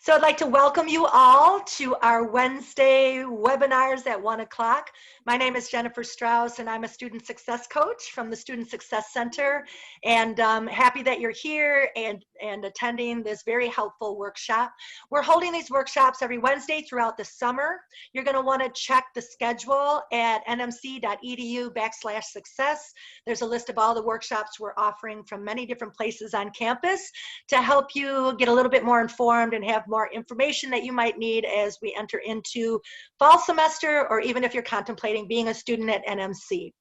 So I'd like to welcome you all to our Wednesday webinars at 1 o'clock. My name is Jennifer Strauss, and I'm a student success coach from the Student Success Center. And happy that you're here and attending this very helpful workshop. We're holding these workshops every Wednesday throughout the summer. You're going to want to check the schedule at nmc.edu/success. There's a list of all the workshops we're offering from many different places on campus to help you get a little bit more informed and have more information that you might need as we enter into fall semester, or even if you're contemplating being a student at NMC.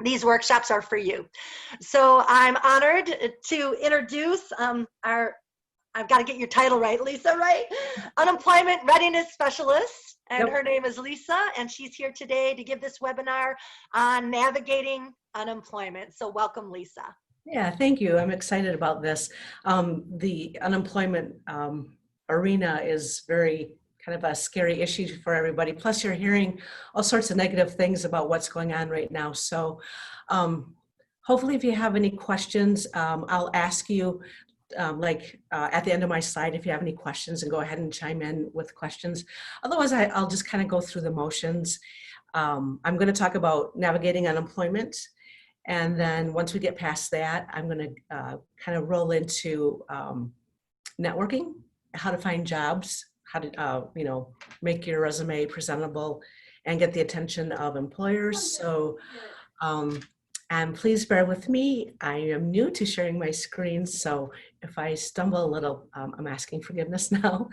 These workshops are for you. So I'm honored to introduce I've got to get your title right, Lisa, right? Unemployment Readiness Specialist, and her name is Lisa, and she's here today to give this webinar on navigating unemployment. So welcome, Lisa. Yeah, thank you. I'm excited about this. The unemployment arena is very kind of a scary issue for everybody. Plus, you're hearing all sorts of negative things about what's going on right now. So hopefully, if you have any questions, I'll ask you at the end of my slide if you have any questions, and go ahead and chime in with questions. Otherwise, I'll just kind of go through the motions. I'm going to talk about navigating unemployment. And then once we get past that, I'm going to kind of roll into networking, how to find jobs, how to make your resume presentable and get the attention of employers. So, and please bear with me. I am new to sharing my screen, so if I stumble a little, I'm asking forgiveness now.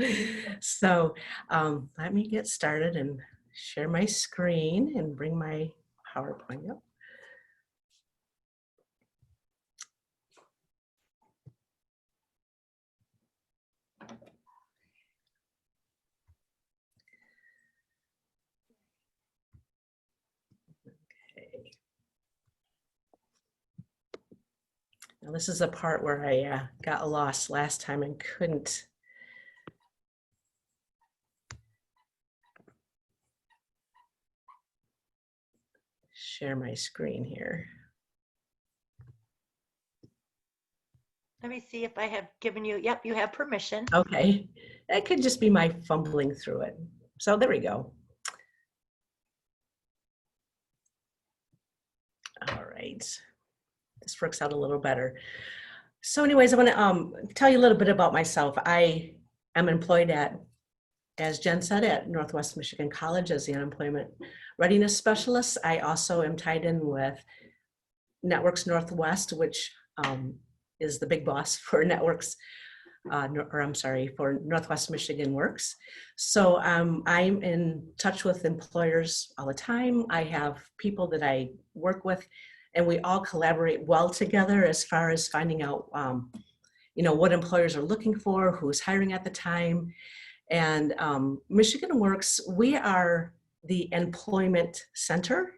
So let me get started and share my screen and bring my PowerPoint up. Now this is the part where I got lost last time and couldn't share my screen here. Let me see if I have given you, yep, you have permission. Okay, that could just be my fumbling through it. So there we go. All right. This works out a little better. So anyways, I want to tell you a little bit about myself. I am employed at, as Jen said, at Northwest Michigan College as the Unemployment Readiness Specialist. I also am tied in with Networks Northwest, which is the big boss for Networks, for Northwest Michigan Works. So I'm in touch with employers all the time. I have people that I work with, and we all collaborate well together as far as finding out, what employers are looking for, who's hiring at the time. And Michigan Works, we are the employment center.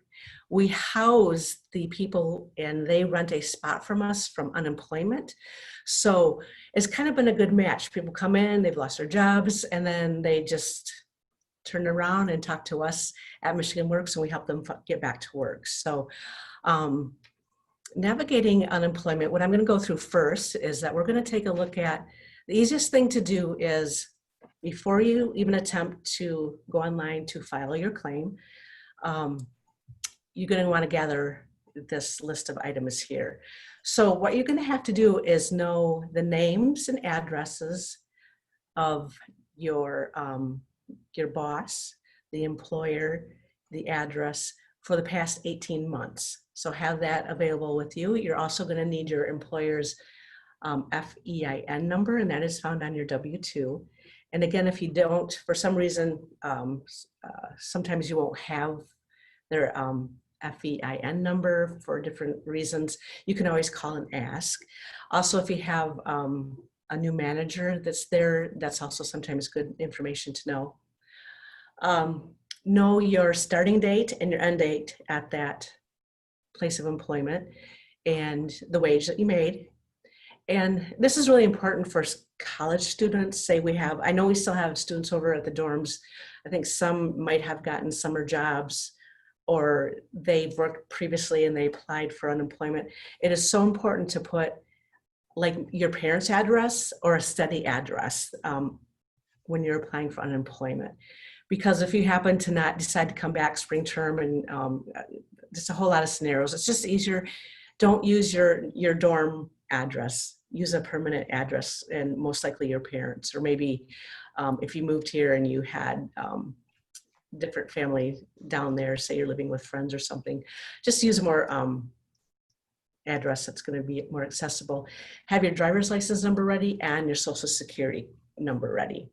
We house the people and they rent a spot from us from unemployment. So it's kind of been a good match. People come in, they've lost their jobs, and then they just turn around and talk to us at Michigan Works, and we help them get back to work. So navigating unemployment, what I'm going to go through first is that we're going to take a look at the easiest thing to do is before you even attempt to go online to file your claim, you're going to want to gather this list of items here. So what you're going to have to do is know the names and addresses of your boss, the employer, the address for the past 18 months. So have that available with you. You're also going to need your employer's FEIN number, and that is found on your W-2. And again, if you don't, for some reason, sometimes you won't have their FEIN number for different reasons, you can always call and ask. Also, if you have a new manager that's there, that's also sometimes good information to know. Know your starting date and your end date at that place of employment and the wage that you made. And this is really important for college students. I know we still have students over at the dorms. I think some might have gotten summer jobs, or they've worked previously and they applied for unemployment. It is so important to put like your parents' address or a study address. when you're applying for unemployment. Because if you happen to not decide to come back spring term, and just a whole lot of scenarios, it's just easier. Don't use your dorm address. Use a permanent address, and most likely your parents, or maybe if you moved here and you had different family down there, say you're living with friends or something, just use a more address that's going to be more accessible. Have your driver's license number ready and your social security number ready.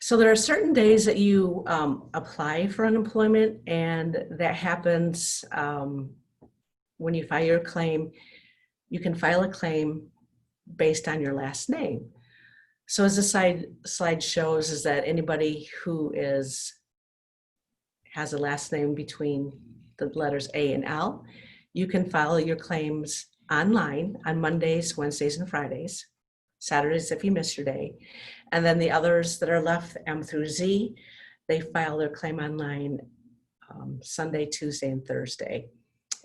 So there are certain days that you apply for unemployment, and that happens when you file your claim. You can file a claim based on your last name. So as the slide shows, is that anybody who has a last name between the letters A and L, you can file your claims online on Mondays, Wednesdays, and Fridays, Saturdays if you miss your day. And then the others that are left, M through Z, they file their claim online Sunday, Tuesday, and Thursday.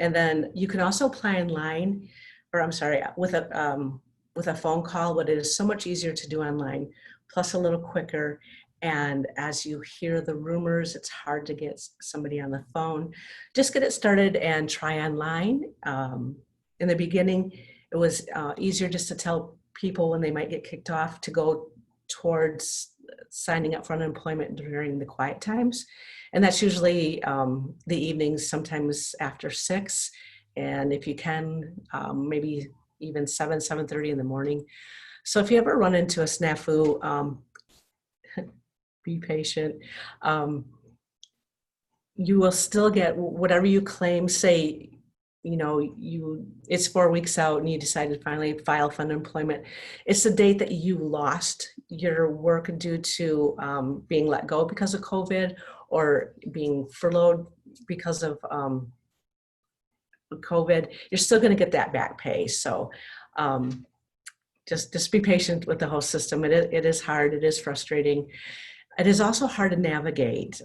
And then you can also apply online, or I'm sorry, with a phone call, but it is so much easier to do online, plus a little quicker. And as you hear the rumors, it's hard to get somebody on the phone. Just get it started and try online. In the beginning, it was easier just to tell people when they might get kicked off to go towards signing up for unemployment during the quiet times. And that's usually the evenings, sometimes after 6. And if you can, maybe even 7:30 in the morning. So if you ever run into a snafu, be patient. You will still get whatever you claim. Say, it's 4 weeks out and you decided to finally file for unemployment. It's the date that you lost your work due to being let go because of COVID, or being furloughed because of COVID. You're still going to get that back pay. So just be patient with the whole system. It is hard. It is frustrating. It is also hard to navigate.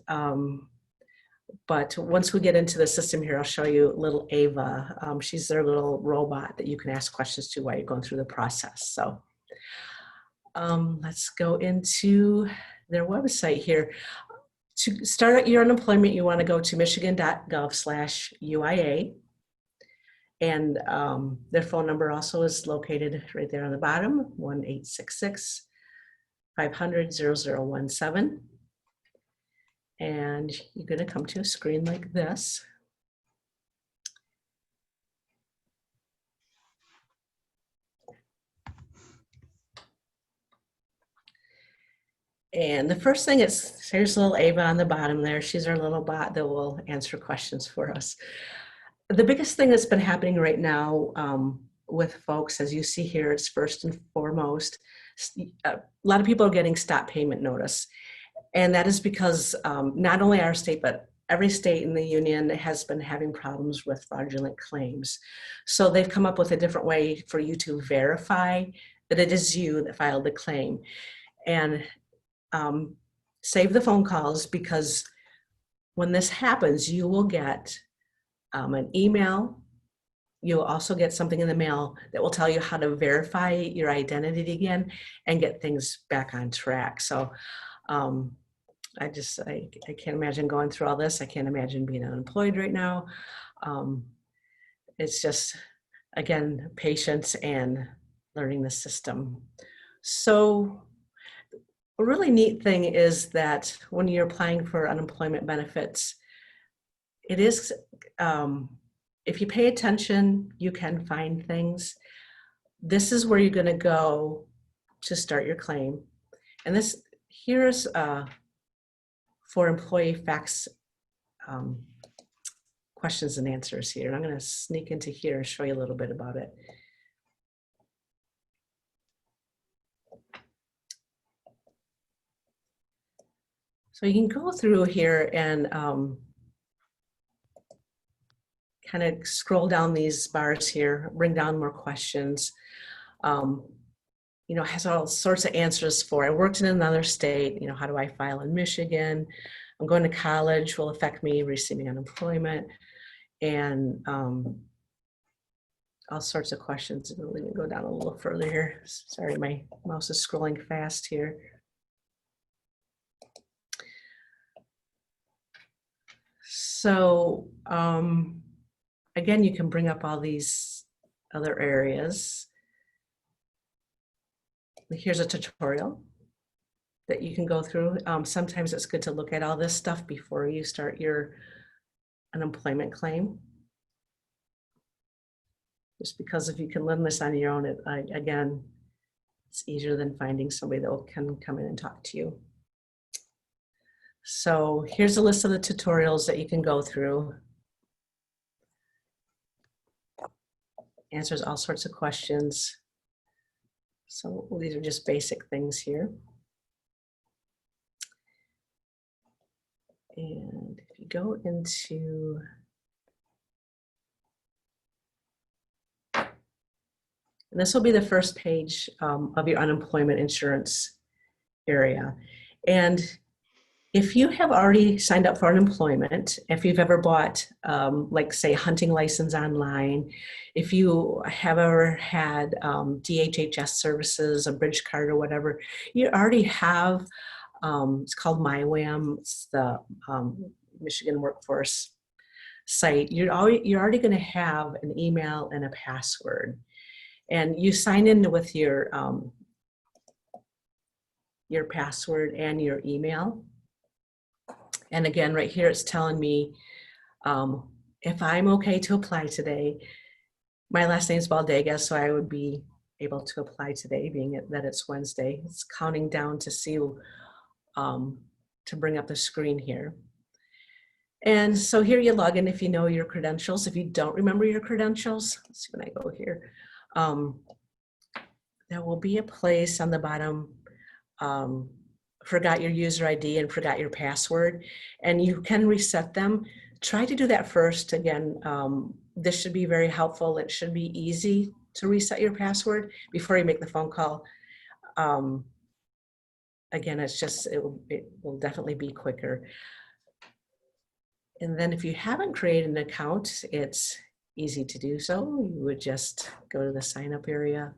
But once we get into the system here, I'll show you little Ava. She's their little robot that you can ask questions to while you're going through the process. So let's go into their website here. To start your unemployment, you want to go to michigan.gov/UIA. And their phone number also is located right there on the bottom, 1-866-500-0017. And you're going to come to a screen like this. And the first thing is, here's little Ava on the bottom there. She's our little bot that will answer questions for us. The biggest thing that's been happening right now with folks, as you see here, it's first and foremost, a lot of people are getting stop payment notice. And that is because not only our state, but every state in the union has been having problems with fraudulent claims. So they've come up with a different way for you to verify that it is you that filed the claim. And save the phone calls, because when this happens, you will get an email. You'll also get something in the mail that will tell you how to verify your identity again and get things back on track. So I can't imagine going through all this. I can't imagine being unemployed right now. It's just, again, patience and learning the system. So a really neat thing is that when you're applying for unemployment benefits, it is, if you pay attention, you can find things. This is where you're going to go to start your claim. And this here's for employee facts questions and answers here. And I'm going to sneak into here and show you a little bit about it. So you can go through here and kind of scroll down these bars here, bring down more questions. Has all sorts of answers for. I worked in another state. How do I file in Michigan? I'm going to college. Will affect me receiving unemployment. And all sorts of questions. Let me go down a little further here. Sorry, my mouse is scrolling fast here. So again, you can bring up all these other areas. Here's a tutorial that you can go through. Sometimes it's good to look at all this stuff before you start your unemployment claim. Just because if you can learn this on your own, again, it's easier than finding somebody that can come in and talk to you. So here's a list of the tutorials that you can go through. Answers all sorts of questions. So these are just basic things here. And if you go into, and this will be the first page of your unemployment insurance area. And if you have already signed up for unemployment, if you've ever bought, like say, hunting license online, if you have ever had DHHS services, a bridge card or whatever, you already have, it's called MyWAM, it's the Michigan Workforce site. You're already going to have an email and a password. And you sign in with your password and your email. And again, right here, it's telling me if I'm okay to apply today. My last name is Baldegas, so I would be able to apply today, being that it's Wednesday. It's counting down to see, to bring up the screen here. And so here you log in if you know your credentials. If you don't remember your credentials, let's see when I go here. There will be a place on the bottom, forgot your user ID and forgot your password, and you can reset them. Try to do that first. Again, this should be very helpful. It should be easy to reset your password before you make the phone call. Again, it's just, it will definitely be quicker. And then if you haven't created an account, it's easy to do so. You would just go to the sign up area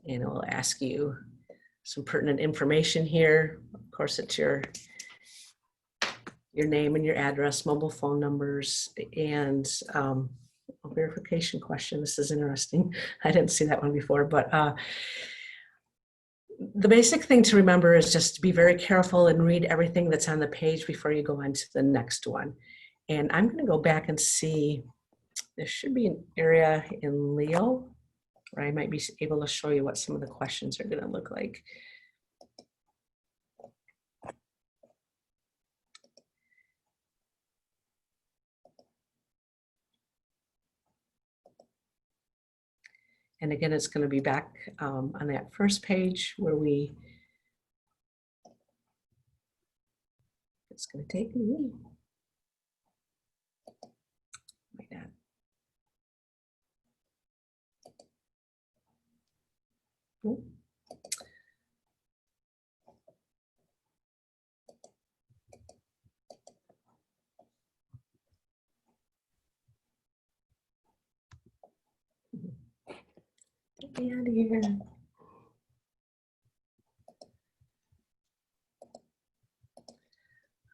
and it will ask you some pertinent information here. Of course, it's your name and your address, mobile phone numbers, and a verification question. This is interesting. I didn't see that one before, but the basic thing to remember is just to be very careful and read everything that's on the page before you go on to the next one. And I'm going to go back and see, there should be an area in Leo where I might be able to show you what some of the questions are going to look like. And again, it's going to be back on that first page where it's going to take me. Like that. Oh. Get me out of here.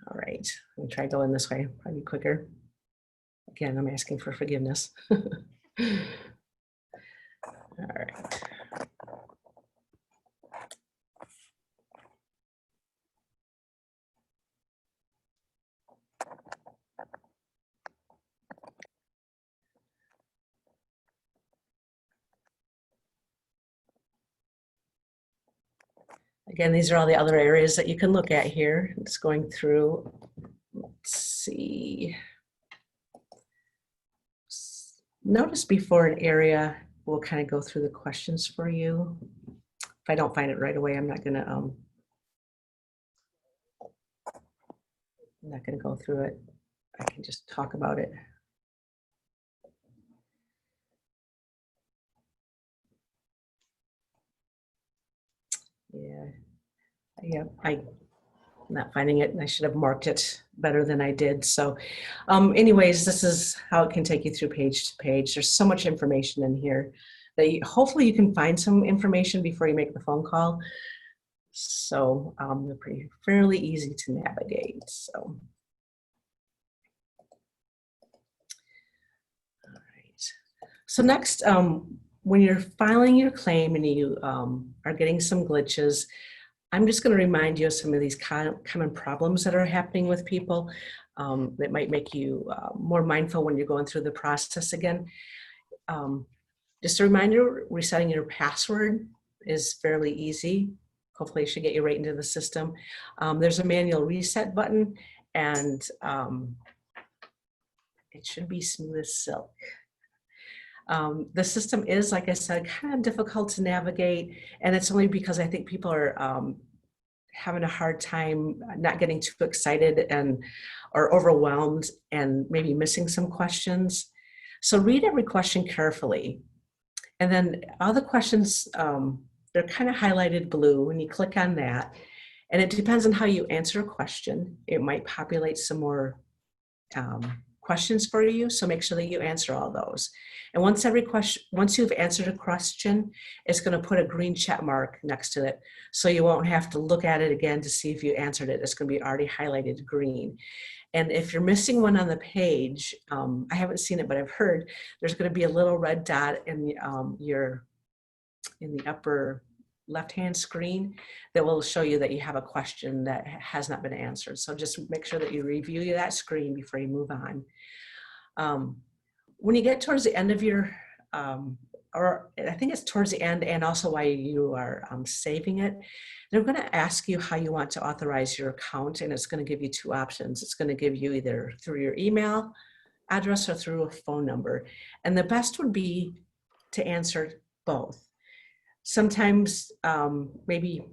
All right, let me try going this way, probably quicker. Again, I'm asking for forgiveness. All right. Again, these are all the other areas that you can look at here. It's going through, let's see. Notice before an area, we'll kind of go through the questions for you. If I don't find it right away, I'm not gonna go through it. I can just talk about it. Yeah, not finding it, and I should have marked it better than I did. So anyways, this is how it can take you through page to page. There's so much information in here that hopefully you can find some information before you make the phone call. So they're fairly easy to navigate. So, all right. So next, when you're filing your claim and you are getting some glitches, I'm just going to remind you of some of these common problems that are happening with people that might make you more mindful when you're going through the process again. Just a reminder, resetting your password is fairly easy. Hopefully it should get you right into the system. There's a manual reset button, and it should be smooth as silk. The system is, like I said, kind of difficult to navigate, and it's only because I think people are having a hard time not getting too excited and or overwhelmed and maybe missing some questions. So read every question carefully. And then all the questions, they're kind of highlighted blue when you click on that. And it depends on how you answer a question. It might populate some more questions for you, so make sure that you answer all those. And once you've answered a question, it's going to put a green check mark next to it, so you won't have to look at it again to see if you answered it. It's going to be already highlighted green. And if you're missing one on the page, I haven't seen it, but I've heard there's going to be a little red dot in the upper left-hand screen that will show you that you have a question that has not been answered. So just make sure that you review that screen before you move on. When you get towards the end of your, or I think it's towards the end and also while you are saving it, they're going to ask you how you want to authorize your account, and it's going to give you two options. It's going to give you either through your email address or through a phone number. And the best would be to answer both. Sometimes maybe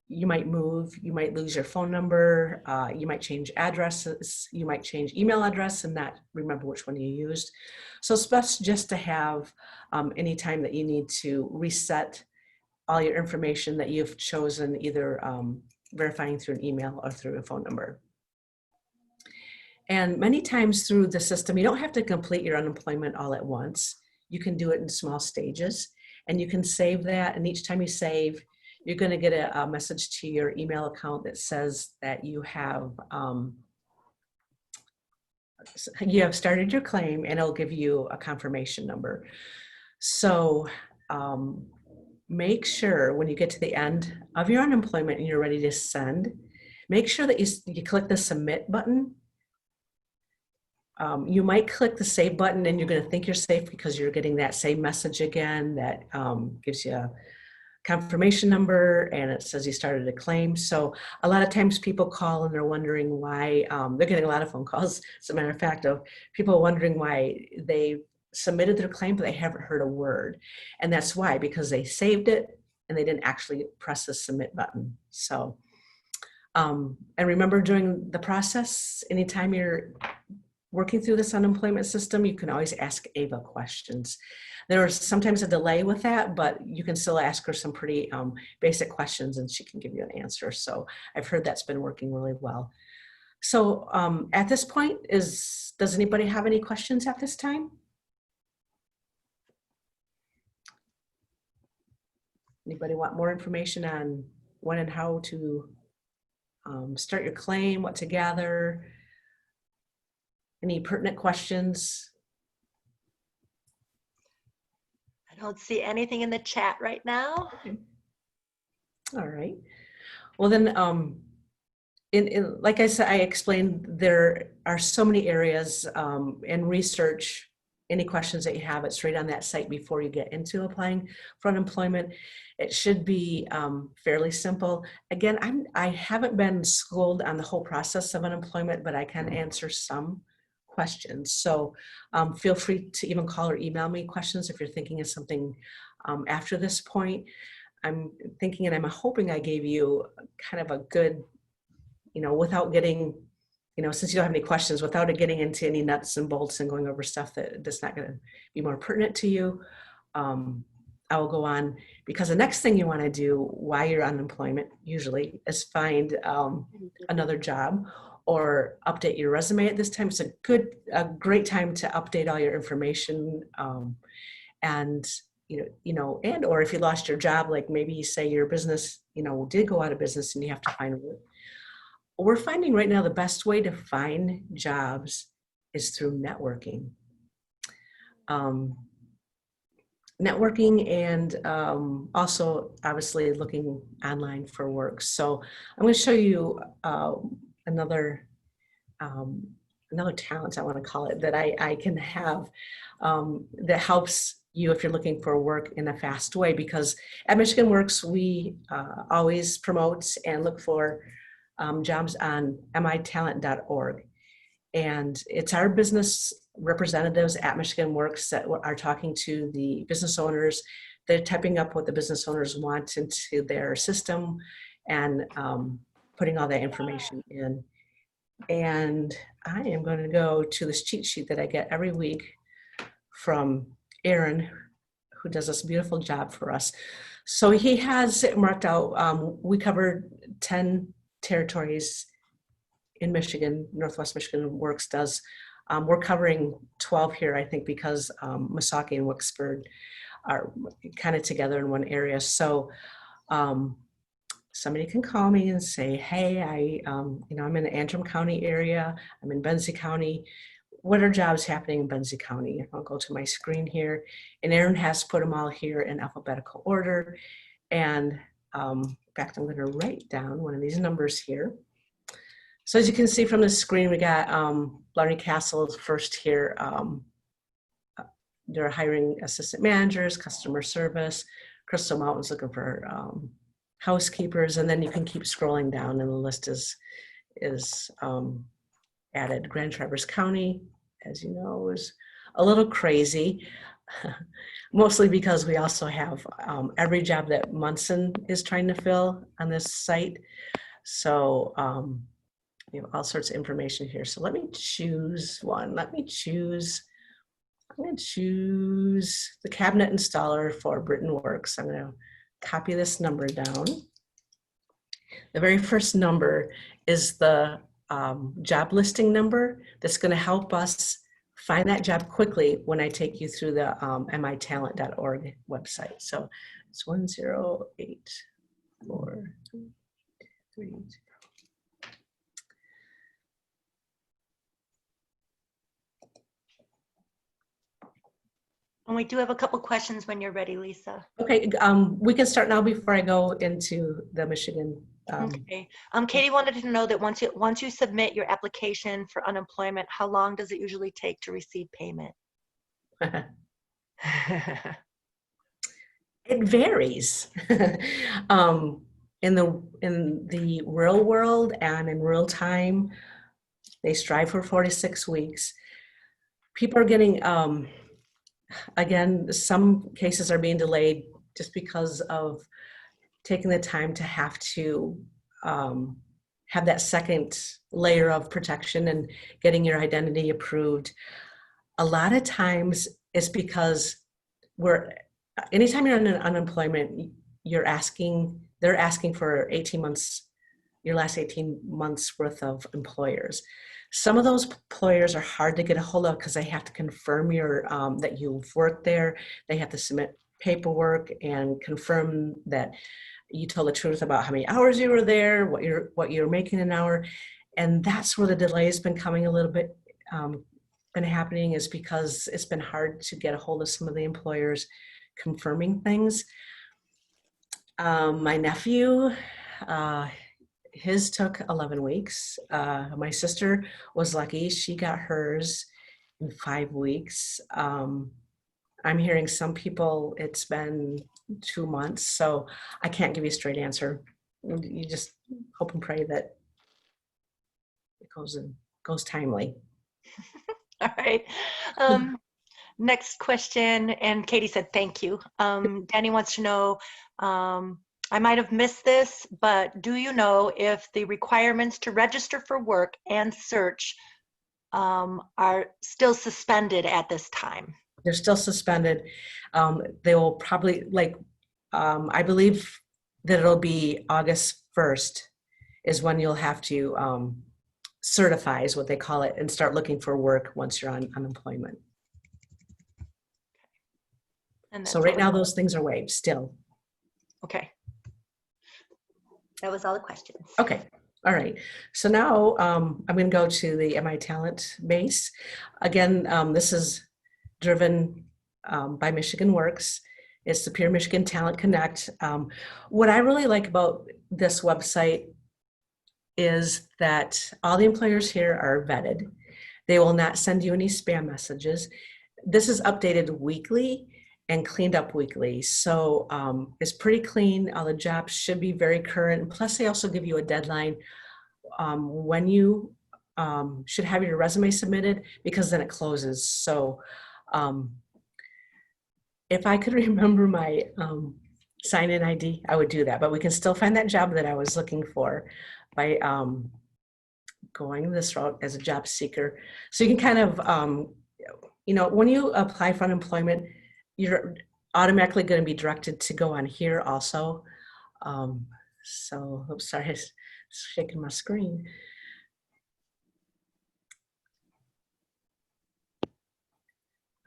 you might move, you might lose your phone number, you might change addresses, you might change email address and not remember which one you used. So it's best just to have any time that you need to reset all your information that you've chosen, either verifying through an email or through a phone number. And many times through the system, you don't have to complete your unemployment all at once. You can do it in small stages. And you can save that, and each time you save, you're going to get a message to your email account that says that you have started your claim, and it'll give you a confirmation number. So make sure when you get to the end of your unemployment and you're ready to send, make sure that you click the submit button. You might click the save button and you're going to think you're safe because you're getting that same message again that gives you a confirmation number and it says you started a claim. So a lot of times people call and they're wondering why, they're getting a lot of phone calls, as a matter of fact, of people wondering why they submitted their claim but they haven't heard a word. And that's why, because they saved it and they didn't actually press the submit button. So, and remember, during the process, anytime you're working through this unemployment system, you can always ask Ava questions. There is sometimes a delay with that, but you can still ask her some pretty basic questions and she can give you an answer. So I've heard that's been working really well. So at this point, does anybody have any questions at this time? Anybody want more information on when and how to start your claim, what to gather? Any pertinent questions? I don't see anything in the chat right now. Okay. All right. Well then, like I said, I explained, there are so many areas in research. Any questions that you have, it's right on that site before you get into applying for unemployment. It should be fairly simple. Again, I haven't been schooled on the whole process of unemployment, but I can answer some questions. So feel free to even call or email me questions if you're thinking of something after this point. I'm thinking and I'm hoping I gave you kind of a good, without getting, since you don't have any questions, without it getting into any nuts and bolts and going over stuff that's not going to be more pertinent to you. I will go on, because the next thing you want to do while you're on unemployment usually is find another job or update your resume. At this time, it's a great time to update all your information, and and or if you lost your job, like maybe you say your business did go out of business and you have to find work. We're finding right now the best way to find jobs is through networking. Networking and also obviously looking online for work. So I'm going to show you another talent, I want to call it, that I can have that helps you if you're looking for work in a fast way, because at Michigan Works, we always promote and look for jobs on mitalent.org. And it's our business representatives at Michigan Works that are talking to the business owners. They're typing up what the business owners want into their system and putting all that information in. And I am going to go to this cheat sheet that I get every week from Aaron, who does this beautiful job for us. So he has it marked out. We covered 10 territories in Michigan. Northwest Michigan Works does. We're covering 12 here, I think, because Missaukee and Wicksburg are kind of together in one area. So somebody can call me and say, hey, I'm in the Antrim County area. I'm in Benzie County. What are jobs happening in Benzie County? I'll go to my screen here, and Aaron has put them all here in alphabetical order. And in fact, I'm going to write down one of these numbers here. So as you can see from the screen, we got Blarney Castle first here. They're hiring assistant managers, customer service. Crystal Mountain's looking for housekeepers, and then you can keep scrolling down, and the list is added. Grand Traverse County, as you know, is a little crazy, mostly because we also have every job that Munson is trying to fill on this site. So we have all sorts of information here. So let me choose one. I'm going to choose the cabinet installer for Britton Works. I'm going to copy this number down. The very first number is the job listing number that's going to help us find that job quickly when I take you through the mitalent.org website. So it's 108430. And we do have a couple questions when you're ready, Lisa. Okay, we can start now before I go into the Michigan. Okay. Katie wanted to know that once you submit your application for unemployment, how long does it usually take to receive payment? It varies. In the real world and in real time, they strive for 46 weeks. People are getting, again, some cases are being delayed just because of taking the time to have to have that second layer of protection and getting your identity approved. A lot of times it's because anytime you're on unemployment, they're asking for 18 months, your last 18 months worth of employers. Some of those employers are hard to get a hold of because they have to confirm that you've worked there. They have to submit paperwork and confirm that you told the truth about how many hours you were there, what you're making an hour. And that's where the delay has been coming a little bit, been happening, is because it's been hard to get a hold of some of the employers confirming things. My nephew, his took 11 weeks. My sister was lucky. She got hers in 5 weeks. I'm hearing some people, it's been 2 months. So I can't give you a straight answer. You just hope and pray that it goes timely. All right. Next question, and Katie said thank you. Danny wants to know, I might have missed this, but do you know if the requirements to register for work and search are still suspended at this time? They're still suspended. They will probably, like, I believe that it'll be August 1st is when you'll have to certify, is what they call it, and start looking for work once you're on unemployment. And So that's right all. now, those things are waived still. Okay. That was all the questions. Okay. All right. So now I'm going to go to the MI Talent base. Again, this is driven by Michigan Works. It's the Pure Michigan Talent Connect. What I really like about this website is that all the employers here are vetted. They will not send you any spam messages. This is updated weekly and cleaned up weekly. So it's pretty clean. All the jobs should be very current. Plus they also give you a deadline when you should have your resume submitted, because then it closes. So if I could remember my sign-in ID, I would do that, but we can still find that job that I was looking for by going this route as a job seeker. So you can kind of, when you apply for unemployment, you're automatically going to be directed to go on here also. So, oops, sorry, it's shaking my screen.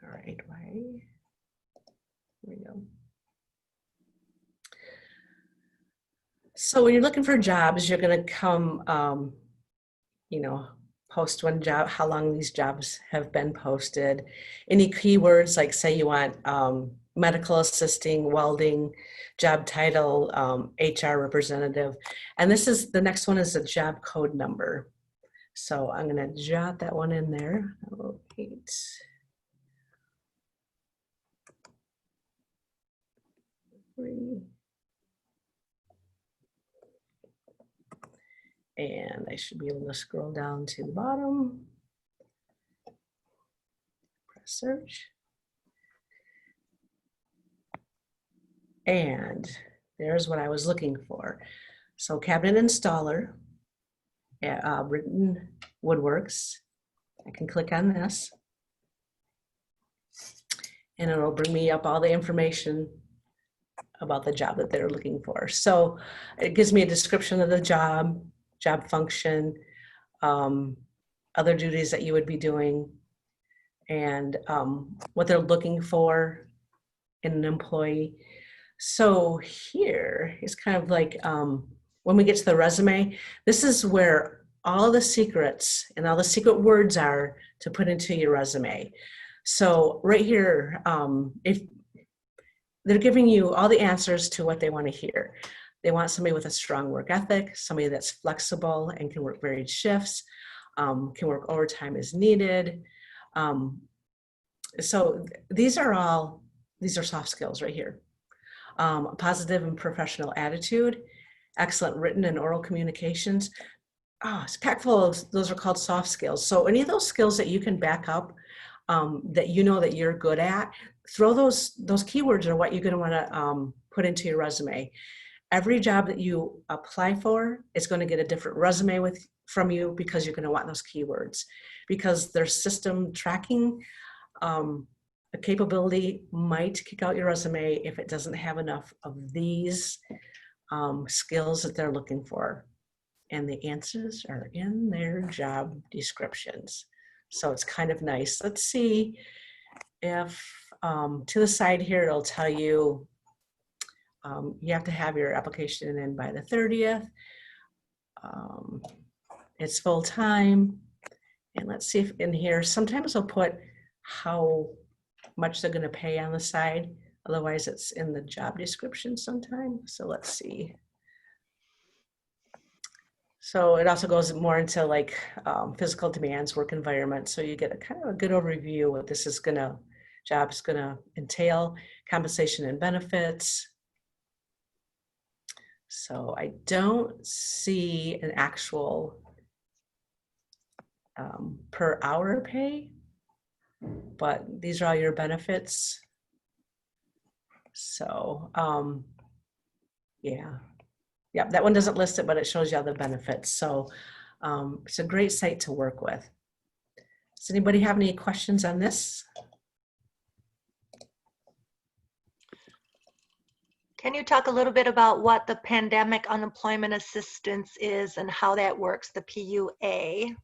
All right, why? Here we go. So when you're looking for jobs, you're going to come, post one job, how long these jobs have been posted, any keywords, like say you want medical assisting, welding, job title, HR representative. And the next one is a job code number. So I'm going to jot that one in there. And I should be able to scroll down to the bottom. Press search. And there's what I was looking for. So cabinet installer, Written Woodworks. I can click on this. And it'll bring me up all the information about the job that they're looking for. So it gives me a description of the job function, other duties that you would be doing, and what they're looking for in an employee. So here is kind of like when we get to the resume, this is where all the secrets and all the secret words are to put into your resume. So right here, if they're giving you all the answers to what they want to hear. They want somebody with a strong work ethic, somebody that's flexible and can work varied shifts, can work overtime as needed. So these are soft skills right here. Positive and professional attitude, excellent written and oral communications. It's packed full of, those are called soft skills. So any of those skills that you can back up, that you know that you're good at, throw those keywords are what you're going to want to put into your resume. Every job that you apply for is going to get a different resume from you, because you're going to want those keywords, because their system tracking a capability might kick out your resume if it doesn't have enough of these skills that they're looking for. And the answers are in their job descriptions. So it's kind of nice. Let's see if to the side here, it'll tell you you have to have your application in by the 30th. It's full time. And let's see if in here, sometimes I'll put how much they're going to pay on the side. Otherwise, it's in the job description sometimes. So let's see. So it also goes more into like physical demands, work environment. So you get a kind of a good overview of what this is job is gonna entail, compensation and benefits. So I don't see an actual per hour pay, but these are all your benefits. So yeah, that one doesn't list it, but it shows you all the benefits. So it's a great site to work with. Does anybody have any questions on this? Can you talk a little bit about what the Pandemic Unemployment Assistance is and how that works, the PUA?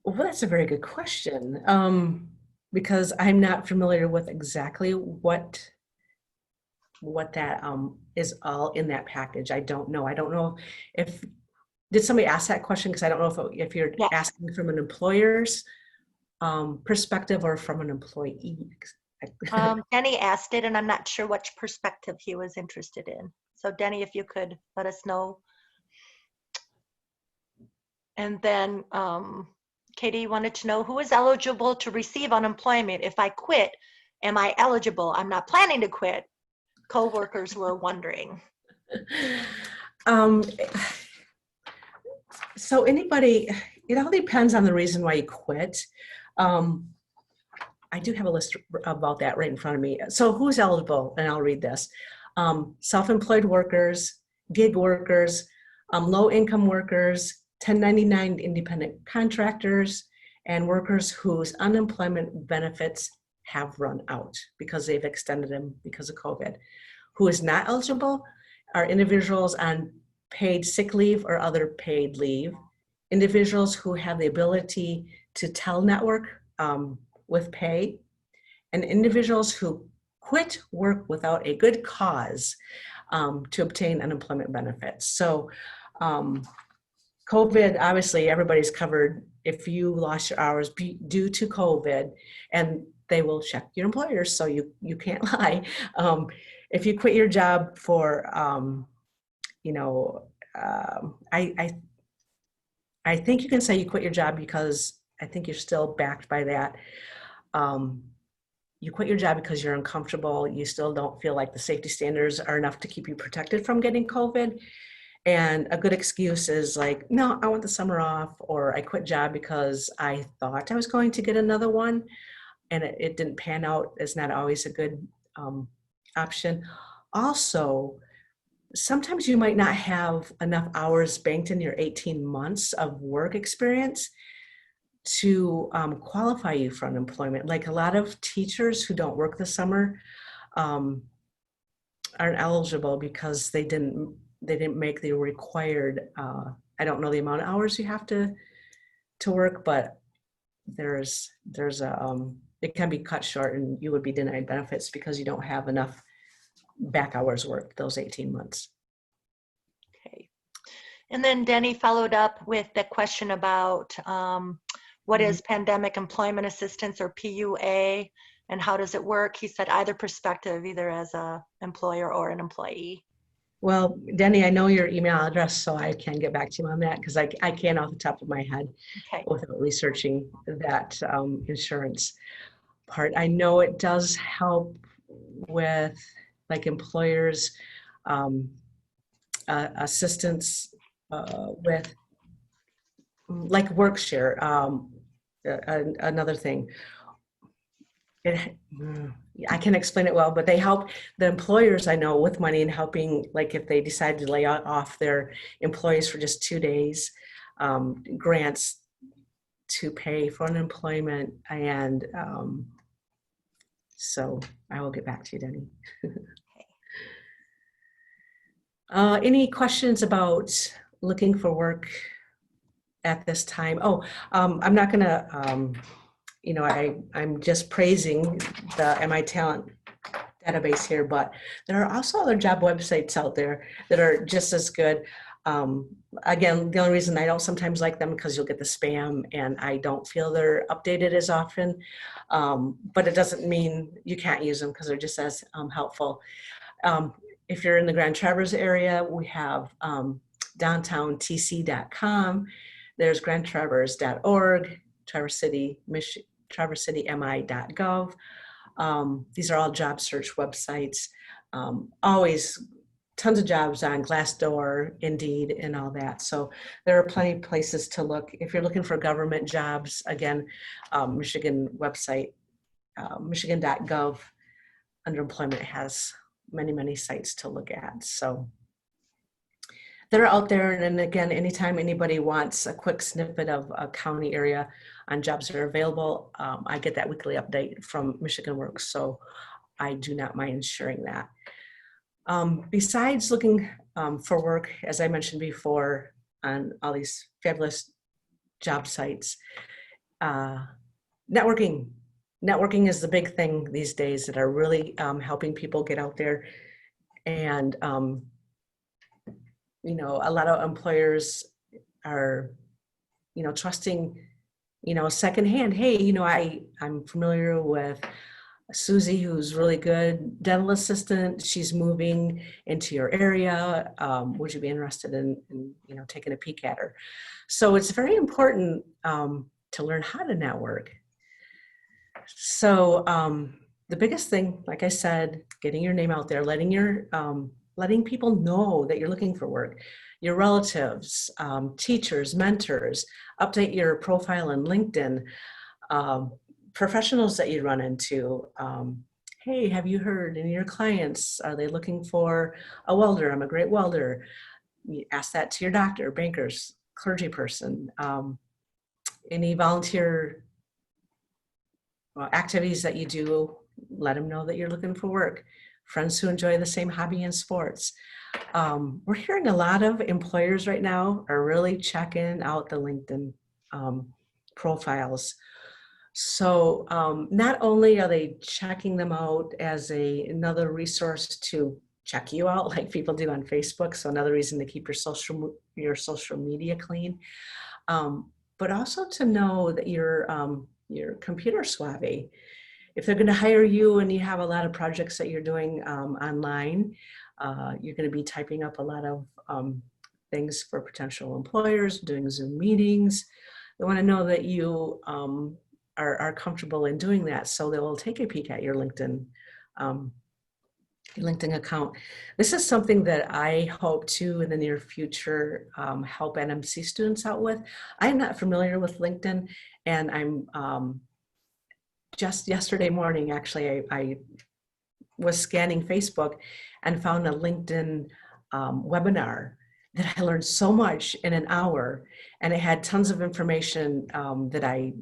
Well, that's a very good question, because I'm not familiar with exactly what that is all in that package. I don't know. I don't know if, did somebody ask that question? Because I don't know if you're Yes. asking from an employer's perspective or from an employee. Denny asked it, and I'm not sure which perspective he was interested in. So Denny, if you could let us know. And then Katie wanted to know who is eligible to receive unemployment. If I quit, am I eligible? I'm not planning to quit. Co-workers were wondering. So anybody, it all depends on the reason why you quit. I do have a list about that right in front of me. So who's eligible? And I'll read this. Self-employed workers, gig workers, low-income workers, 1099 independent contractors, and workers whose unemployment benefits have run out because they've extended them because of COVID. Who is not eligible are individuals on paid sick leave or other paid leave, individuals who have the ability to telenetwork with pay, and individuals who quit work without a good cause to obtain unemployment benefits. So COVID, obviously everybody's covered if you lost your hours due to COVID, and they will check your employers, so you can't lie. If you quit your job for, I think you can say you quit your job because I think you're still backed by that. You quit your job because you're uncomfortable, you still don't feel like the safety standards are enough to keep you protected from getting COVID. And a good excuse is like, no, I want the summer off, or I quit job because I thought I was going to get another one and it didn't pan out. Is not always a good option. Also, sometimes you might not have enough hours banked in your 18 months of work experience to qualify you for unemployment. Like a lot of teachers who don't work the summer aren't eligible because they didn't make the required, I don't know the amount of hours you have to work, but there's a, it can be cut short and you would be denied benefits because you don't have enough back hours worked those 18 months. Okay. And then Denny followed up with the question about what is Pandemic Employment Assistance, or PUA, and how does it work? He said either perspective, either as a employer or an employee. Well, Denny, I know your email address, so I can get back to you on that because I can't off the top of my head without researching that insurance part. I know it does help with like employers assistance with like WorkShare. Another thing, I can't explain it well, but they help the employers I know with money and helping, like if they decide to lay off their employees for just 2 days, grants to pay for unemployment. And so I will get back to you, Denny. Any questions about looking for work at this time? Oh, I'm not gonna, I'm just praising the MI Talent database here, but there are also other job websites out there that are just as good. Again, the only reason I don't sometimes like them because you'll get the spam and I don't feel they're updated as often, but it doesn't mean you can't use them because they're just as helpful. If you're in the Grand Traverse area, we have downtowntc.com. There's grandtraverse.org, Traverse City, traversecitymi.gov. These are all job search websites. Always tons of jobs on Glassdoor, Indeed, and all that. So there are plenty of places to look. If you're looking for government jobs, again, Michigan website, michigan.gov under employment has many sites to look at. So they're out there. And again, anytime anybody wants a quick snippet of a county area on jobs that are available, I get that weekly update from Michigan Works. So I do not mind sharing that. Besides looking for work, as I mentioned before, on all these fabulous job sites, networking. Networking is the big thing these days that are really helping people get out there. And, you know, a lot of employers are, you know, trusting, you know, secondhand. Hey, you know, I'm familiar with Susie, who's really good dental assistant. She's moving into your area. Would you be interested in, you know, taking a peek at her? So it's very important to learn how to network. So the biggest thing, like I said, getting your name out there, letting people know that you're looking for work, your relatives, teachers, mentors, update your profile on LinkedIn, professionals that you run into. Hey, have you heard any of your clients? Are they looking for a welder? I'm a great welder. You ask that to your doctor, bankers, clergy person, any volunteer activities that you do, let them know that you're looking for work. Friends who enjoy the same hobby in sports. We're hearing a lot of employers right now are really checking out the LinkedIn profiles. So not only are they checking them out as another resource to check you out like people do on Facebook, so another reason to keep your social media clean, but also to know that you're computer savvy. If they're going to hire you and you have a lot of projects that you're doing online, you're going to be typing up a lot of things for potential employers, doing Zoom meetings. They want to know that you are comfortable in doing that, so they will take a peek at your LinkedIn account. This is something that I hope to, in the near future, help NMC students out with. I'm not familiar with LinkedIn, and I'm just yesterday morning, actually, I was scanning Facebook and found a LinkedIn webinar that I learned so much in an hour, and it had tons of information that I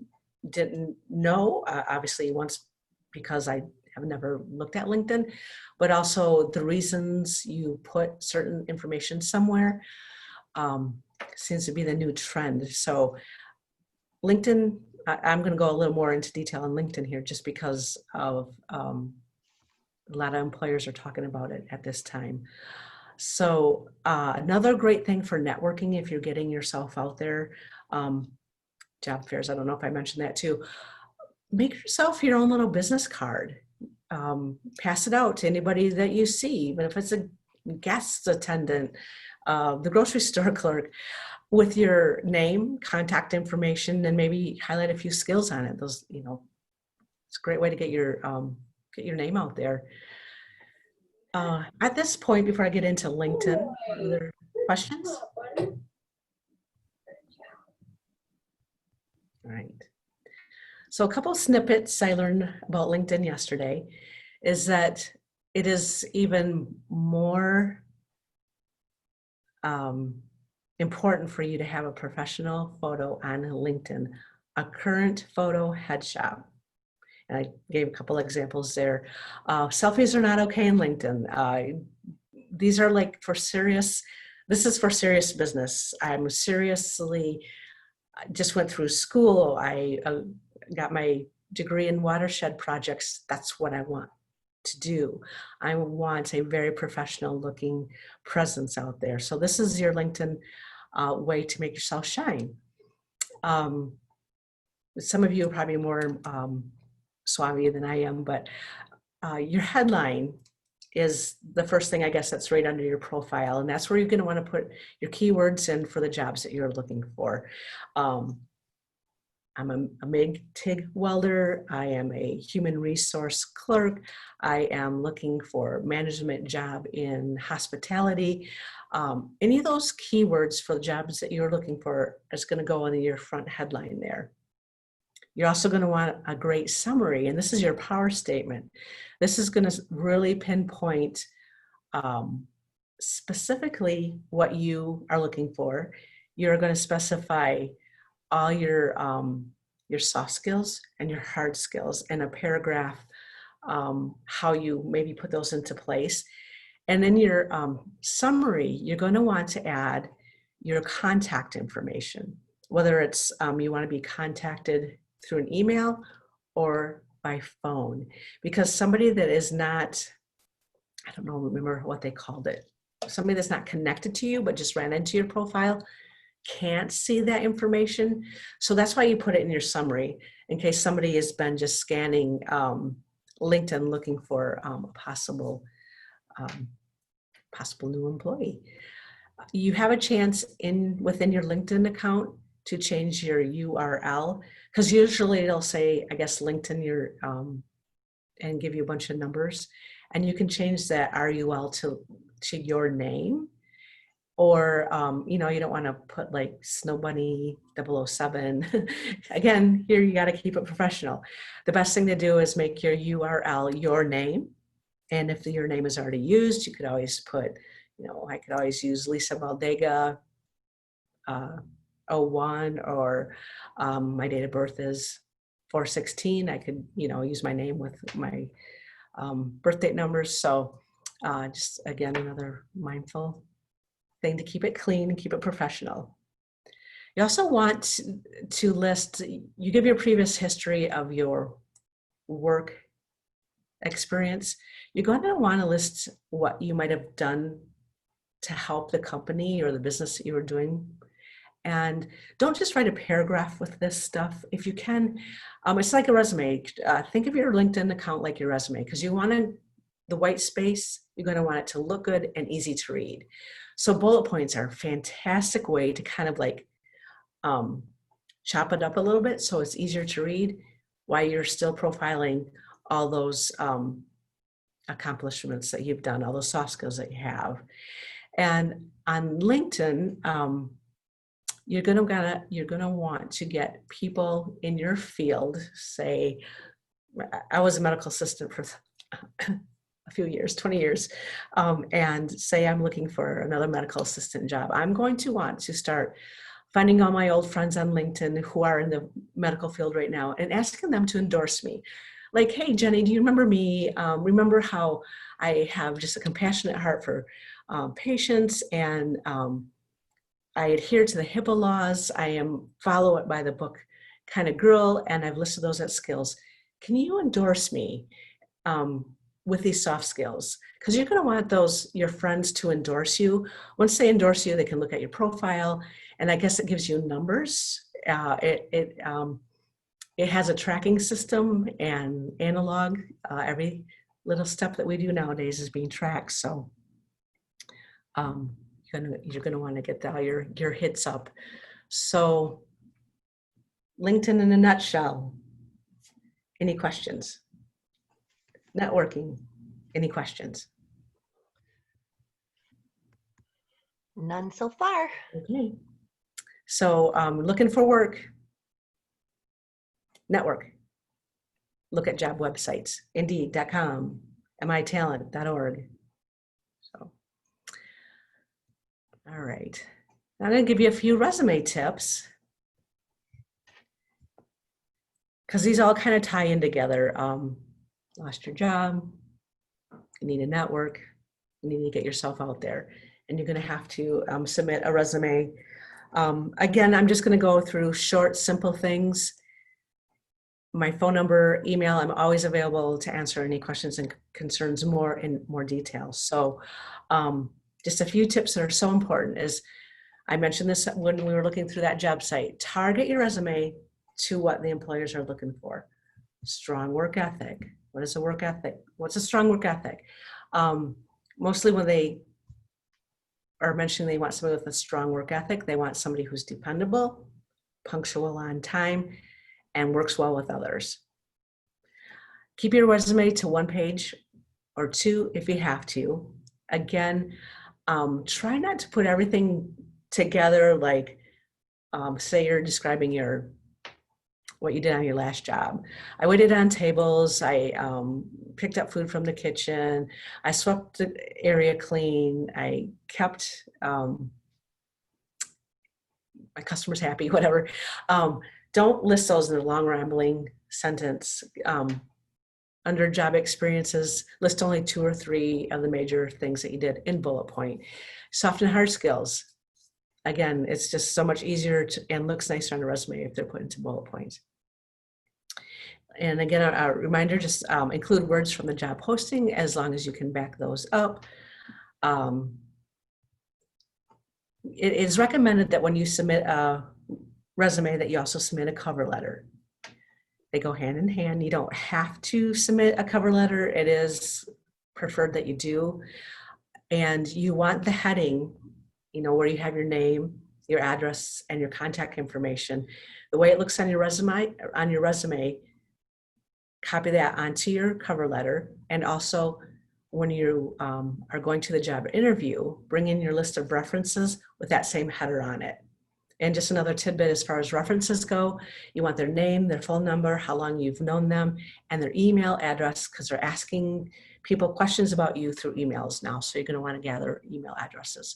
didn't know, obviously once because I have never looked at LinkedIn, but also the reasons you put certain information somewhere seems to be the new trend. So LinkedIn, I'm going to go a little more into detail on LinkedIn here just because of a lot of employers are talking about it at this time. So another great thing for networking, if you're getting yourself out there, job fairs, I don't know if I mentioned that too, make yourself your own little business card. Pass it out to anybody that you see, even if it's a guest attendant, the grocery store clerk, with your name, contact information, and maybe highlight a few skills on it. Those, you know, it's a great way to get your name out there. At this point, before I get into LinkedIn, other questions? All right. So a couple snippets I learned about LinkedIn yesterday is that it is even more important for you to have a professional photo on LinkedIn, a current photo headshot. And I gave a couple examples there. Selfies are not okay in LinkedIn. These are like for serious, this is for serious business. I'm seriously, just went through school. I got my degree in watershed projects. That's what I want to do. I want a very professional looking presence out there. So this is your LinkedIn way to make yourself shine. Some of you are probably more suave than I am, but your headline is the first thing, I guess, that's right under your profile. And that's where you're going to want to put your keywords in for the jobs that you're looking for. I'm a MIG-TIG welder. I am a human resource clerk. I am looking for management job in hospitality. Any of those keywords for the jobs that you're looking for is going to go on your front headline there. You're also going to want a great summary, and this is your power statement. This is going to really pinpoint specifically what you are looking for. You're going to specify all your soft skills and your hard skills in a paragraph how you maybe put those into place. And then your summary, you're going to want to add your contact information, whether it's you want to be contacted through an email or by phone, because somebody that is not, I don't know, remember what they called it, somebody that's not connected to you but just ran into your profile can't see that information. So that's why you put it in your summary, in case somebody has been just scanning LinkedIn looking for a possible new employee. You have a chance within your LinkedIn account to change your URL, because usually it'll say, I guess, LinkedIn and give you a bunch of numbers, and you can change that RUL to your name. Or, you don't want to put like Snow Bunny 007. Again, here you got to keep it professional. The best thing to do is make your URL your name. And if your name is already used, you could always put, I could always use Lisa Valdega 01, or my date of birth is 4/16. I could, use my name with my birth date numbers. So just again, another mindful thing to keep it clean and keep it professional. You also want to list, you give your previous history of your work experience. You're going to want to list what you might have done to help the company or the business that you were doing. And don't just write a paragraph with this stuff. If you can, it's like a resume. Think of your LinkedIn account like your resume, because you want the white space, you're going to want it to look good and easy to read. So bullet points are a fantastic way to kind of like chop it up a little bit so it's easier to read while you're still profiling all those accomplishments that you've done, all those soft skills that you have. And on LinkedIn, you're gonna want to get people in your field. Say, I was a medical assistant for a few years, 20 years, and say I'm looking for another medical assistant job. I'm going to want to start finding all my old friends on LinkedIn who are in the medical field right now and asking them to endorse me. Like, hey, Jenny, do you remember me? Remember how I have just a compassionate heart for patients, and I adhere to the HIPAA laws. I am follow it by the book kind of girl, and I've listed those as skills. Can you endorse me with these soft skills? Because you're going to want your friends to endorse you. Once they endorse you, they can look at your profile, and I guess it gives you numbers. It has a tracking system and analog. Every little step that we do nowadays is being tracked. So you're gonna want to get all your hits up. So LinkedIn in a nutshell. Any questions? Networking, any questions? None so far. Okay. So looking for work, network. Look at job websites, Indeed.com, mitalent.org. So, all right. I'm going to give you a few resume tips, because these all kind of tie in together. Lost your job, you need a network, you need to get yourself out there, and you're going to have to submit a resume. Again, I'm just going to go through short, simple things. My phone number, email, I'm always available to answer any questions and concerns in more detail. So just a few tips that are so important is, I mentioned this when we were looking through that job site, target your resume to what the employers are looking for. Strong work ethic. What is a work ethic? What's a strong work ethic? Mostly when they are mentioning they want somebody with a strong work ethic, they want somebody who's dependable, punctual on time, and works well with others. Keep your resume to 1 page or 2 if you have to. Again, try not to put everything together like, say you're describing what you did on your last job. I waited on tables, I picked up food from the kitchen, I swept the area clean, I kept my customers happy, whatever. Don't list those in a long rambling sentence. under job experiences, list only 2 or 3 of the major things that you did in bullet point. Soft and hard skills. Again, it's just so much easier and looks nicer on a resume if they're put into bullet points. And again, a reminder, just include words from the job posting as long as you can back those up. It is recommended that when you submit a resume that you also submit a cover letter. They go hand in hand. You don't have to submit a cover letter. It is preferred that you do. And you want the heading, where you have your name, your address, and your contact information. The way it looks on your resume, copy that onto your cover letter. And also, when you are going to the job interview, bring in your list of references with that same header on it. And just another tidbit as far as references go, you want their name, their phone number, how long you've known them, and their email address, because they're asking people questions about you through emails now. So you're going to want to gather email addresses.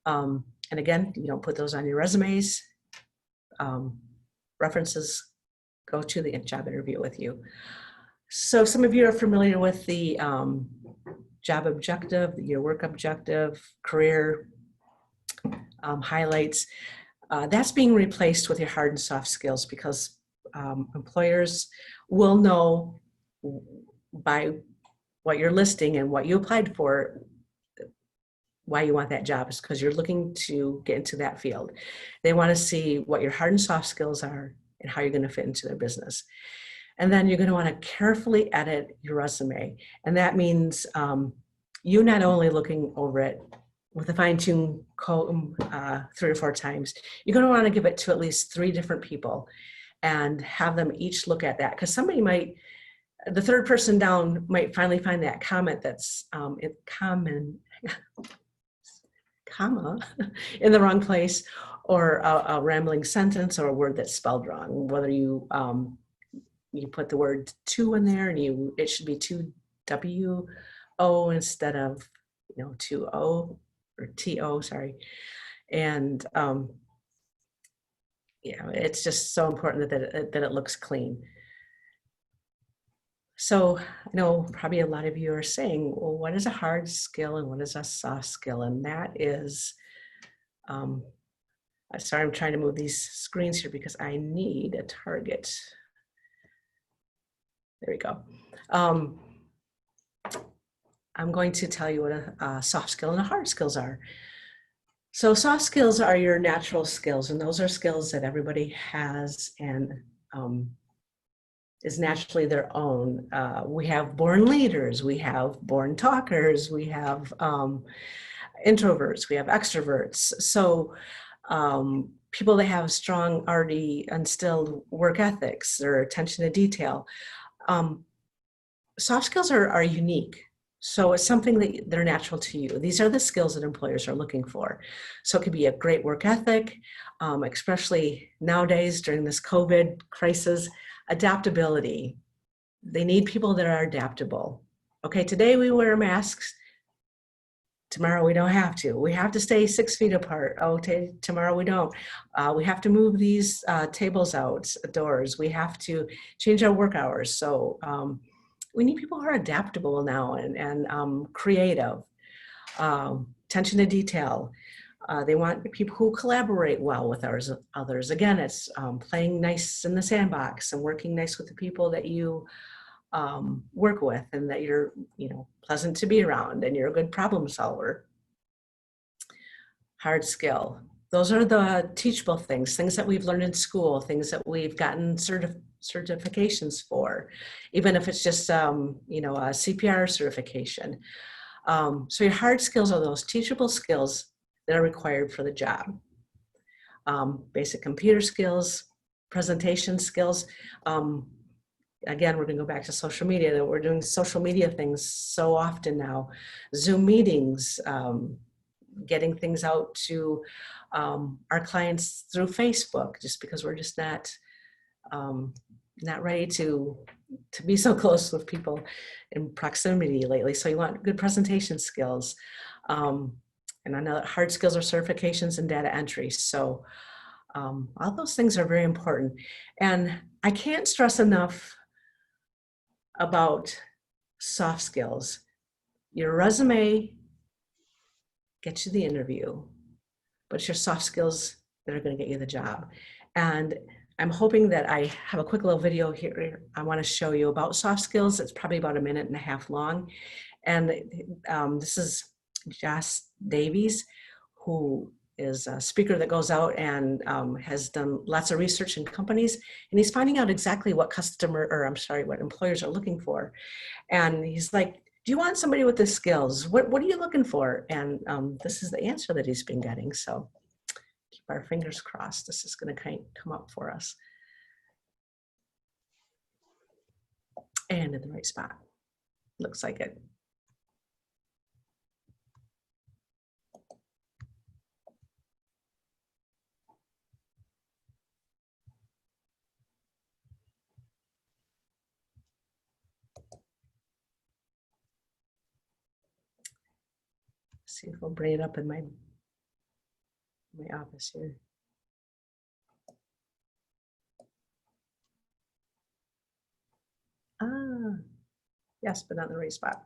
And again, you don't put those on your resumes. References go to the job interview with you. So some of you are familiar with the job objective, your work objective, career highlights. That's being replaced with your hard and soft skills, because employers will know by what you're listing and what you applied for why you want that job, is because you're looking to get into that field. They want to see what your hard and soft skills are and how you're going to fit into their business. And then you're going to want to carefully edit your resume. And that means you not only looking over it with a fine-tune comb 3 or 4 times, you're going to want to give it to at least 3 different people and have them each look at that. Because somebody might, the third person down might finally find that comment that's comma in the wrong place, or a rambling sentence, or a word that's spelled wrong. Whether you put the word to in there, and it should be 2-W-O instead of 2-O or T-O, sorry. And it's just so important that it looks clean. So I know probably a lot of you are saying, well, what is a hard skill and what is a soft skill? And that is, sorry, I'm trying to move these screens here because I need a target. There we go. I'm going to tell you what a soft skill and a hard skills are. So soft skills are your natural skills, and those are skills that everybody has and is naturally their own. We have born leaders, we have born talkers, we have introverts, we have extroverts. So people that have strong, already instilled work ethics or attention to detail. Soft skills are unique. So it's something that they're natural to you. These are the skills that employers are looking for. So it could be a great work ethic, especially nowadays during this COVID crisis. Adaptability. They need people that are adaptable. Okay, today we wear masks. Tomorrow we don't have to. We have to stay 6 feet apart. Okay, tomorrow we don't. We have to move these tables outdoors. We have to change our work hours. So we need people who are adaptable now and creative. Attention to detail. They want people who collaborate well with others. Again, it's playing nice in the sandbox and working nice with the people that you work with, and that you're pleasant to be around and you're a good problem solver. Hard skill. Those are the teachable things that we've learned in school, things that we've gotten certifications for, even if it's just a CPR certification. So your hard skills are those teachable skills that are required for the job. Basic computer skills, presentation skills. Again, we're going to go back to social media. That we're doing social media things so often now. Zoom meetings, getting things out to our clients through Facebook, just because we're just not ready to be so close with people in proximity lately. So you want good presentation skills. And I know that hard skills are certifications and data entry. So all those things are very important. And I can't stress enough about soft skills. Your resume gets you the interview, but it's your soft skills that are going to get you the job. And I'm hoping that I have a quick little video here I want to show you about soft skills. It's probably about 1.5 minutes long. And this is Josh Davies, who is a speaker that goes out and has done lots of research in companies, and he's finding out exactly what what employers are looking for. And he's like, do you want somebody with the skills? What are you looking for? And this is the answer that he's been getting. So keep our fingers crossed. This is going to come up for us. And in the right spot. Looks like it. See if we'll bring it up in my office here. Yes, but not in the right spot.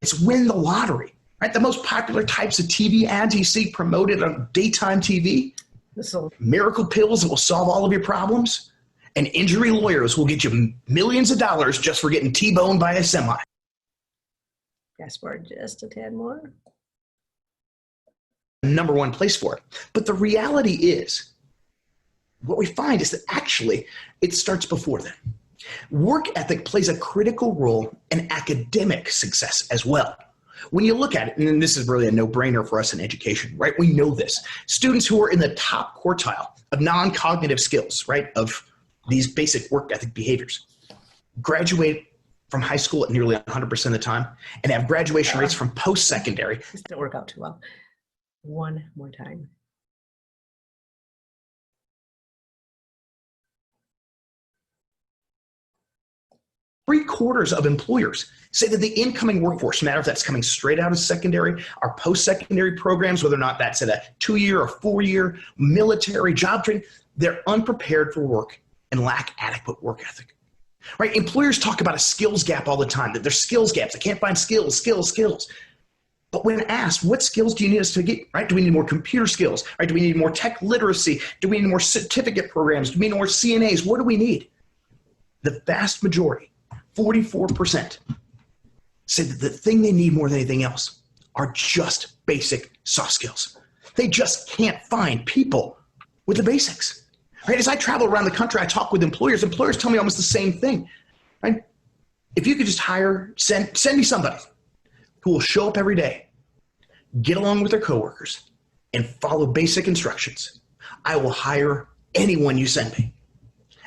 It's win the lottery, right? The most popular types of TV ads you see promoted on daytime TV, miracle pills that will solve all of your problems, and injury lawyers will get you millions of dollars just for getting T-boned by a semi. Fast forward just a tad more. Number one place for it. But the reality is, what we find is that actually it starts before then. Work ethic plays a critical role in academic success as well. When you look at it, and this is really a no-brainer for us in education, right? We know this. Students who are in the top quartile of non-cognitive skills, right, of these basic work ethic behaviors, graduate from high school at nearly 100% of the time and have graduation rates from post-secondary. This didn't work out too well. One more time. 3/4 of employers say that the incoming workforce, no matter if that's coming straight out of secondary or post-secondary programs, whether or not that's at a 2-year or 4-year military job training, they're unprepared for work and lack adequate work ethic. Right? Employers talk about a skills gap all the time, that there's skills gaps. I can't find skills. But when asked, what skills do you need us to get, right? Do we need more computer skills? Right? Do we need more tech literacy? Do we need more certificate programs? Do we need more CNAs? What do we need? The vast majority, 44%, said that the thing they need more than anything else are just basic soft skills. They just can't find people with the basics. Right? As I travel around the country, I talk with employers. Employers tell me almost the same thing. Right? If you could just send me somebody who will show up every day, get along with their coworkers, and follow basic instructions, I will hire anyone you send me.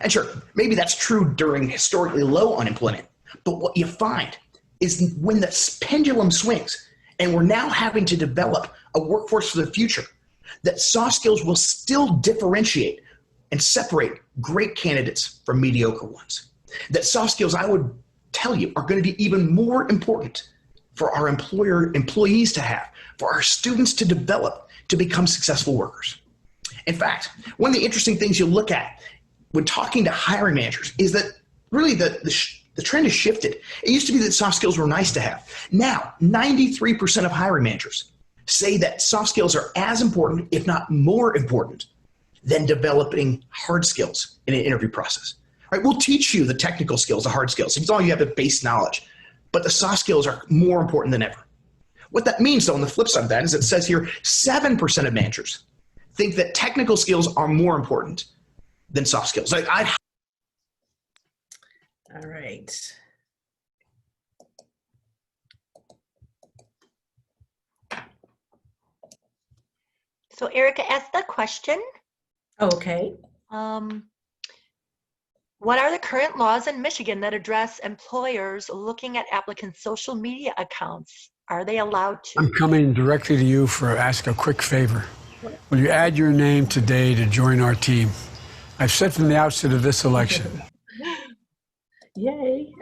And sure, maybe that's true during historically low unemployment, but what you find is when the pendulum swings and we're now having to develop a workforce for the future, that soft skills will still differentiate and separate great candidates from mediocre ones. That soft skills, I would tell you, are going to be even more important for our employees to have, for our students to develop to become successful workers. In fact, one of the interesting things you look at when talking to hiring managers is that really the trend has shifted. It used to be that soft skills were nice to have. Now, 93% of hiring managers say that soft skills are as important, if not more important, than developing hard skills in an interview process. All right, we'll teach you the technical skills, the hard skills, as long as you have the base knowledge, but the soft skills are more important than ever. What that means, though, on the flip side of that is it says here 7% of managers think that technical skills are more important than soft skills. All right. So Erica asked the question. Okay. What are the current laws in Michigan that address employers looking at applicants' social media accounts? Are they allowed to? I'm coming directly to you for ask a quick favor. Will you add your name today to join our team? I've said from the outset of this election, Yay.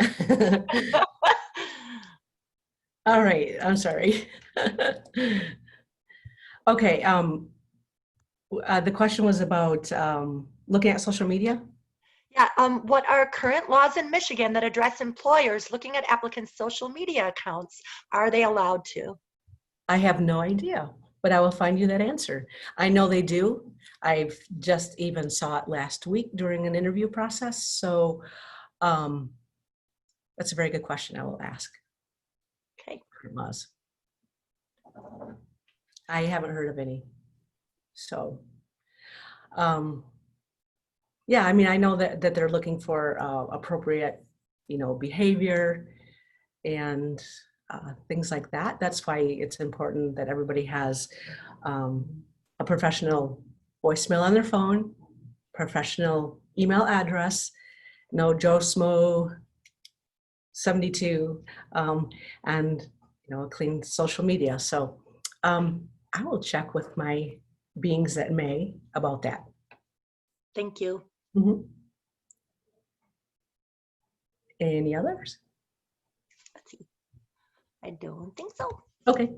All right, I'm sorry. Okay, the question was about looking at social media. Yeah, what are current laws in Michigan that address employers looking at applicants' social media accounts? Are they allowed to? I have no idea, but I will find you that answer. I know they do. I've just even saw it last week during an interview process. So that's a very good question. I will ask. Okay. Laws. I haven't heard of any. So, yeah, I mean, I know that they're looking for appropriate, behavior and things like that. That's why it's important that everybody has a professional voicemail on their phone, professional email address, no Joe Smo 72, and a clean social media. So I will check with my beings that may about that. Thank you. Mm-hmm. Any others? Let's see. I don't think so. Okay.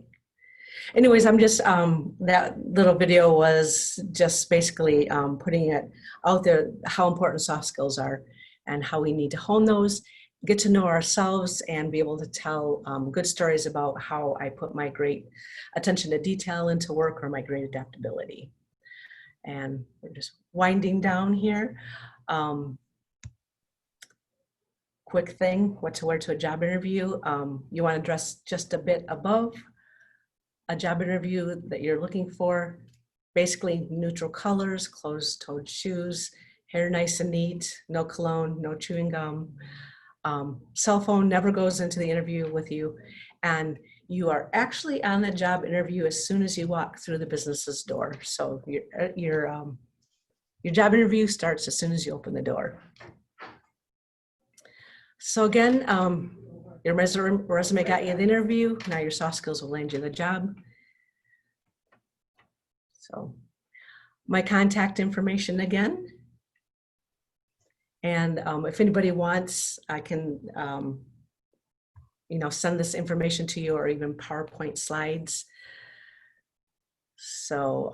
Anyways, I'm just, that little video was just basically putting it out there, how important soft skills are and how we need to hone those, get to know ourselves and be able to tell good stories about how I put my great attention to detail into work or my great adaptability. And we're just winding down here. Quick thing, what to wear to a job interview. You want to dress just a bit above a job interview that you're looking for. Basically neutral colors, closed-toed shoes, hair nice and neat, no cologne, no chewing gum. Cell phone never goes into the interview with you. And you are actually on the job interview as soon as you walk through the business's door. So your job interview starts as soon as you open the door. So again, your resume got you the interview. Now your soft skills will land you the job. So my contact information again. And if anybody wants, I can, send this information to you or even PowerPoint slides. So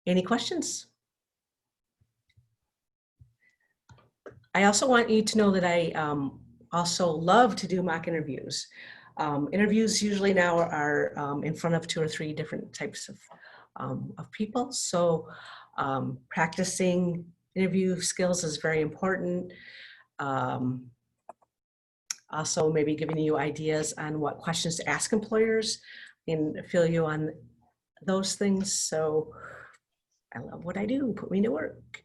any questions? I also want you to know that I also love to do mock interviews. Interviews usually now are in front of 2 or 3 different types of people. So practicing interview skills is very important. Also maybe giving you ideas on what questions to ask employers and fill you on those things. So I love what I do, put me to work.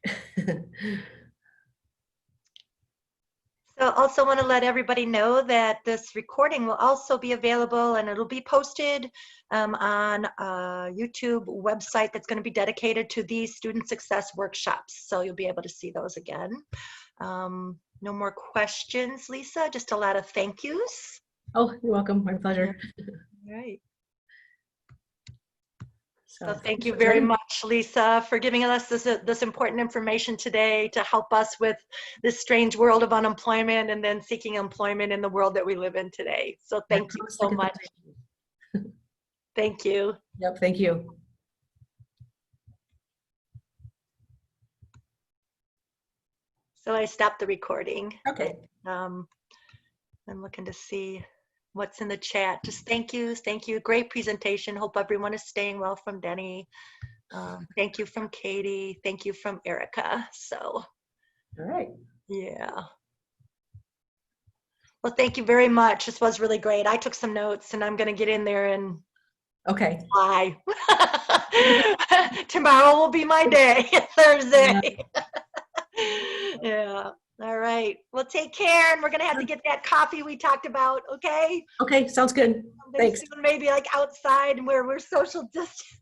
So I also want to let everybody know that this recording will also be available and it'll be posted on a YouTube website that's going to be dedicated to these student success workshops. So you'll be able to see those again. No more questions, Lisa, just a lot of thank yous. Oh, you're welcome, my pleasure. All right. So thank you very much, Lisa, for giving us this important information today to help us with this strange world of unemployment and then seeking employment in the world that we live in today. So thank you so much. Thank you. Yep, thank you. So I stopped the recording. Okay. I'm looking to see what's in the chat. Just thank you. Great presentation. Hope everyone is staying well from Denny. Thank you from Katie. Thank you from Erica. So, all right. Yeah. Well, thank you very much. This was really great. I took some notes and I'm going to get in there and fly. Tomorrow will be my day, Thursday. Yeah. All right. Well, take care. And we're going to have to get that coffee we talked about. Okay. Okay. Sounds good. Thanks. Maybe like outside where we're social distance.